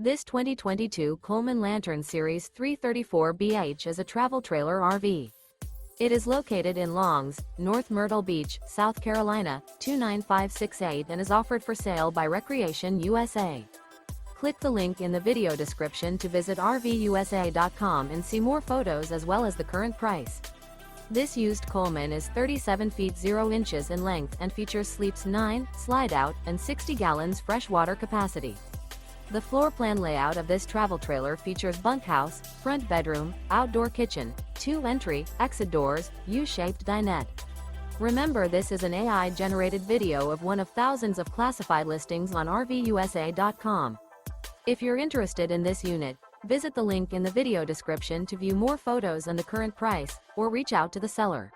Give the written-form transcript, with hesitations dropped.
This 2022 Coleman Lantern Series 334BH is a travel trailer RV. It is located in Longs, North Myrtle Beach, South Carolina, 29568 and is offered for sale by Recreation USA. Click the link in the video description to visit RVUSA.com and see more photos as well as the current price. This used Coleman is 37 feet 0 inches in length and features sleeps 9, slide-out, and 60 gallons freshwater capacity. The floor plan layout of this travel trailer features bunkhouse, front bedroom, outdoor kitchen, 2 entry, exit doors, U-shaped dinette. Remember, this is an AI-generated video of one of thousands of classified listings on RVUSA.com. If you're interested in this unit, visit the link in the video description to view more photos and the current price, or reach out to the seller.